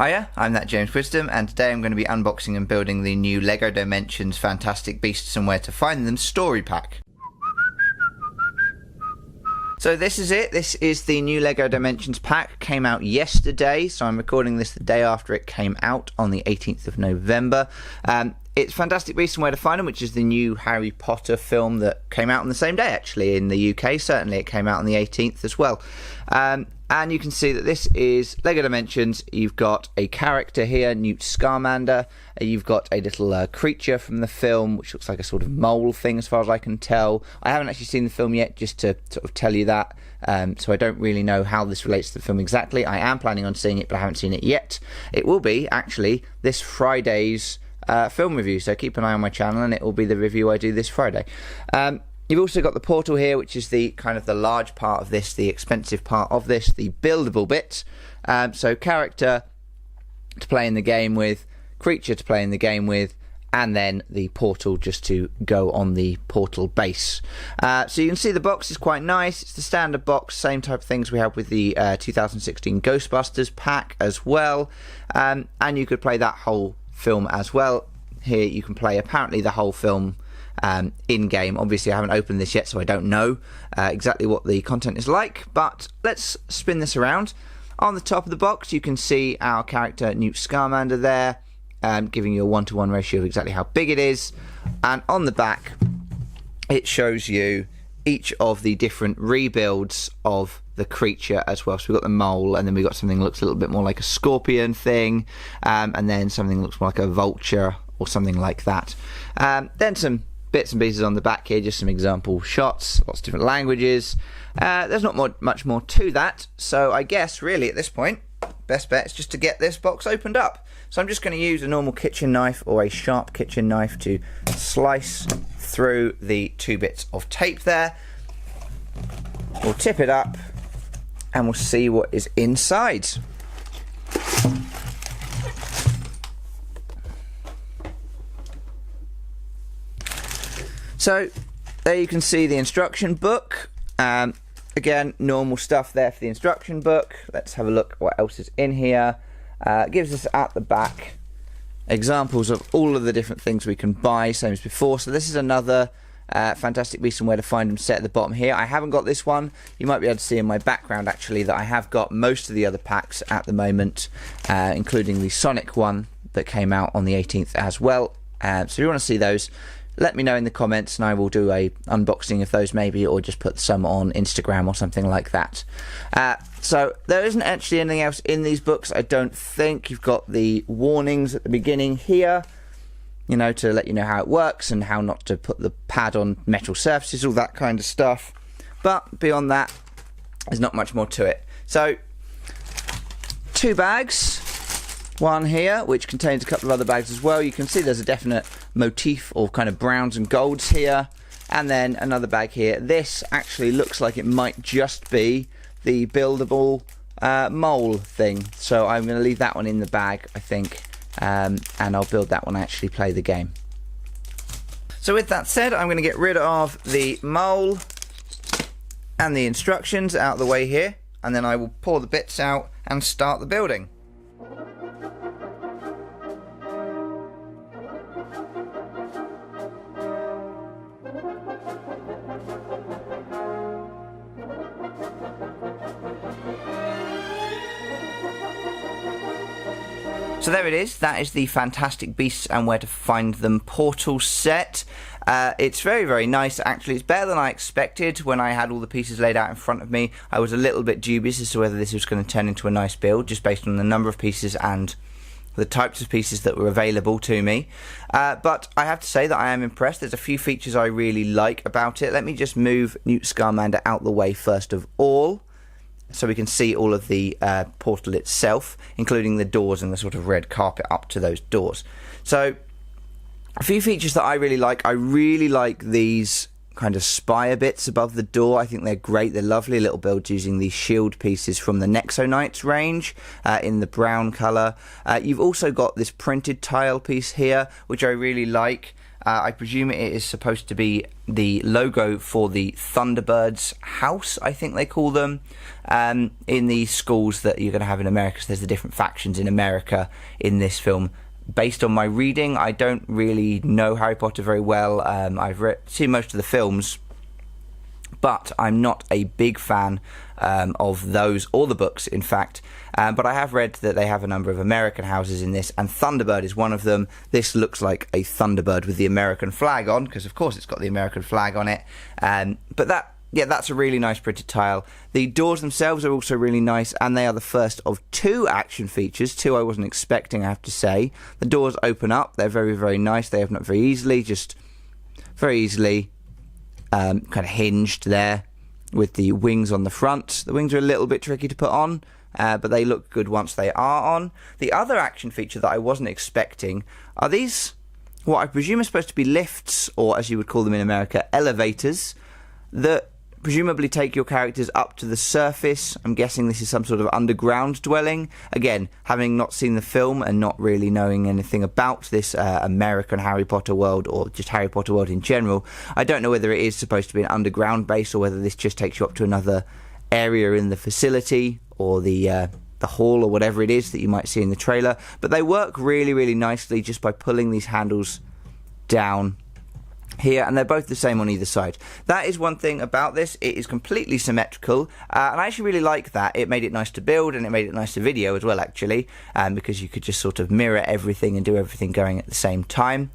Hiya, I'm that James Wisdom, and today I'm going to be unboxing and building the new LEGO Dimensions Fantastic Beasts and Where to Find Them story pack. So this is it. This is the new LEGO Dimensions pack. Came out yesterday, so I'm recording this the day after it came out on the 18th of November. It's Fantastic Beasts and Where to Find Them, which is the new Harry Potter film that came out on the same day, actually, in the UK. Certainly it came out on the 18th as well. And you can see that this is LEGO Dimensions. You've got a character here, Newt Scamander. You've got a little creature from the film, which looks like a sort of mole thing as far as I can tell. I haven't actually seen the film yet, just to sort of tell you that. So I don't really know how this relates to the film exactly. I am planning on seeing it, but I haven't seen it yet. It will be, actually, this Friday's film review, so keep an eye on my channel and it will be the review I do this Friday. You've also got the portal here, which is the kind of the large part of this, the expensive part of this, the buildable bit. So character to play in the game with, creature to play in the game with, and then the portal just to go on the portal base. So you can see the box is quite nice. It's the standard box, same type of things we have with the 2016 Ghostbusters pack as well. And you could play that whole film as well. Here you can play apparently the whole film in-game. Obviously I haven't opened this yet, so I don't know exactly what the content is like, but let's spin this around. On the top of the box you can see our character Newt Scamander there, giving you a 1-to-1 ratio of exactly how big it is, and on the back it shows you each of the different rebuilds of the creature as well. So we've got the mole, and then we've got something that looks a little bit more like a scorpion thing, and then something that looks more like a vulture or something like that. Then some bits and pieces on the back here, just some example shots, lots of different languages. There's not much more to that, so I guess really at this point best bet is just to get this box opened up. So I'm just going to use a normal kitchen knife or a sharp kitchen knife to slice through the 2 bits of tape there. We'll tip it up and we'll see what is inside. So there you can see the instruction book. Again, normal stuff there for the instruction book. Let's have a look at what else is in here. It gives us at the back examples of all of the different things we can buy, same as before. So this is another Fantastic Beasts and Where to Find Them set at the bottom here. I haven't got this one. You might be able to see in my background actually that I have got most of the other packs at the moment, including the Sonic one that came out on the 18th as well. So if you want to see those, let me know in the comments and I will do a unboxing of those maybe, or just put some on Instagram or something like that. So there isn't actually anything else in these books, I don't think. You've got the warnings at the beginning here, you know, to let you know how it works and how not to put the pad on metal surfaces, all that kind of stuff. But beyond that, there's not much more to it. So 2 bags. One here, which contains a couple of other bags as well. You can see there's a definite motif of kind of browns and golds here. And then another bag here. This actually looks like it might just be the buildable mole thing. So I'm going to leave that one in the bag, I think. And I'll build that when I actually play the game. So with that said, I'm going to get rid of the mole and the instructions out of the way here. And then I will pour the bits out and start the building. So there it is. That is the Fantastic Beasts and Where to Find Them portal set. It's very, very nice, actually. It's better than I expected when I had all the pieces laid out in front of me. I was a little bit dubious as to whether this was going to turn into a nice build, just based on the number of pieces and the types of pieces that were available to me. But I have to say that I am impressed. There's a few features I really like about it. Let me just move Newt Scamander out the way first of all, so we can see all of the portal itself, including the doors and the sort of red carpet up to those doors. So a few features that I really like these kind of spire bits above the door. I think they're great. They're lovely little builds using these shield pieces from the Nexonites range in the brown colour. You've also got this printed tile piece here, which I really like. I presume it is supposed to be the logo for the Thunderbirds house, I think they call them, in the schools that you're going to have in America. So there's the different factions in America in this film. Based on my reading, I don't really know Harry Potter very well. I've seen most of the films, but I'm not a big fan of those, or the books, in fact. But I have read that they have a number of American houses in this, and Thunderbird is one of them. This looks like a Thunderbird with the American flag on, because of course it's got the American flag on it. But that's a really nice printed tile. The doors themselves are also really nice, and they are the first of 2 action features. 2 I wasn't expecting, I have to say. The doors open up. They're very, very nice. They open up very easily, just very easily kind of hinged there with the wings on the front. The wings are a little bit tricky to put on, but they look good once they are on. The other action feature that I wasn't expecting are these, what I presume are supposed to be lifts, or as you would call them in America, elevators, that presumably take your characters up to the surface. I'm guessing this is some sort of underground dwelling. Again, having not seen the film and not really knowing anything about this American Harry Potter world, or just Harry Potter world in general, I don't know whether it is supposed to be an underground base or whether this just takes you up to another area in the facility, or the hall, or whatever it is that you might see in the trailer. But they work really, really nicely just by pulling these handles down here, and they're both the same on either side. That is one thing about this. It is completely symmetrical, and I actually really like that. It made it nice to build, and it made it nice to video as well, actually, because you could just sort of mirror everything and do everything going at the same time.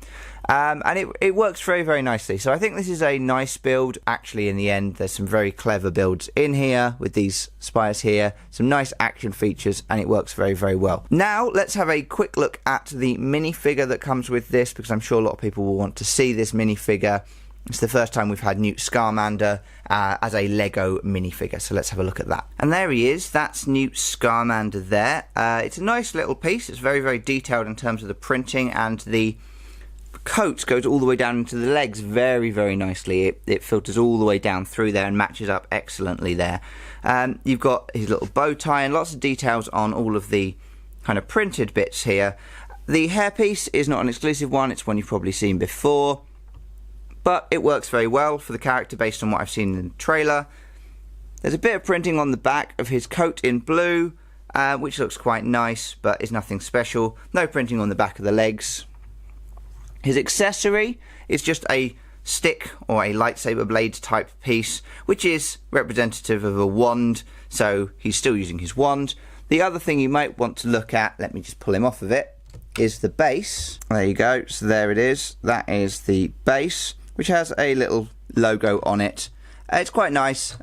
And it works very, very nicely. So I think this is a nice build. Actually, in the end, there's some very clever builds in here with these spires here, some nice action features, and it works very, very well. Now, let's have a quick look at the minifigure that comes with this, because I'm sure a lot of people will want to see this minifigure. It's the first time we've had Newt Scamander as a Lego minifigure, so let's have a look at that. And there he is. That's Newt Scamander there. It's a nice little piece. It's very, very detailed in terms of the printing, and the coat goes all the way down into the legs very, very nicely. It filters all the way down through there and matches up excellently there. You've got his little bow tie and lots of details on all of the kind of printed bits here. The hairpiece is not an exclusive one. It's one you've probably seen before, but it works very well for the character based on what I've seen in the trailer. There's a bit of printing on the back of his coat in blue, which looks quite nice, but is nothing special. No printing on the back of the legs. His accessory is just a stick or a lightsaber blade type piece, which is representative of a wand, so he's still using his wand. The other thing you might want to look at, let me just pull him off of it, is the base. There you go, so there it is. That is the base, which has a little logo on it. It's quite nice,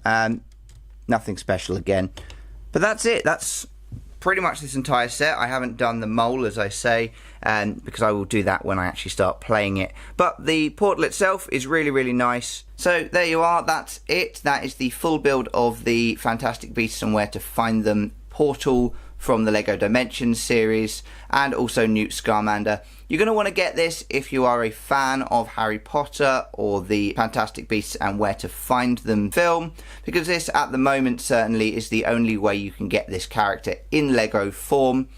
nothing special again. But that's it, that's pretty much this entire set. I haven't done the mole, as I say, because I will do that when I actually start playing it. But the portal itself is really, really nice. So there you are, that's it. That is the full build of the Fantastic Beasts and Where to Find Them portal from the LEGO Dimensions series, and also Newt Scamander. You're going to want to get this if you are a fan of Harry Potter or the Fantastic Beasts and Where to Find Them film, because this at the moment certainly is the only way you can get this character in LEGO form.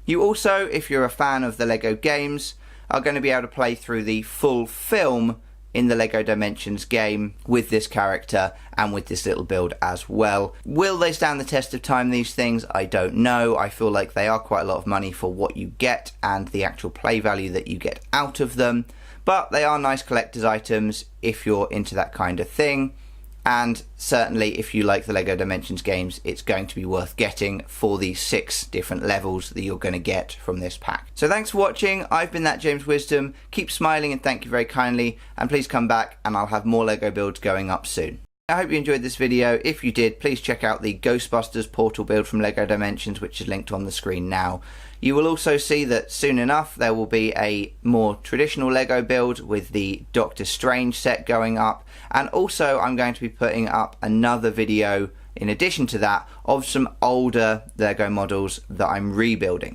You also, if you're a fan of the LEGO games, are going to be able to play through the full film in the LEGO Dimensions game with this character and with this little build as well. Will they stand the test of time, these things? I don't know. I feel like they are quite a lot of money for what you get and the actual play value that you get out of them, but they are nice collector's items if you're into that kind of thing. And certainly if you like the LEGO Dimensions games, it's going to be worth getting for the 6 different levels that you're going to get from this pack. So thanks for watching. I've been that James Wisdom. Keep smiling and thank you very kindly. And please come back and I'll have more LEGO builds going up soon. I hope you enjoyed this video. If you did, please check out the Ghostbusters portal build from LEGO Dimensions, which is linked on the screen now. You will also see that soon enough there will be a more traditional LEGO build with the Doctor Strange set going up, and also I'm going to be putting up another video in addition to that of some older LEGO models that I'm rebuilding.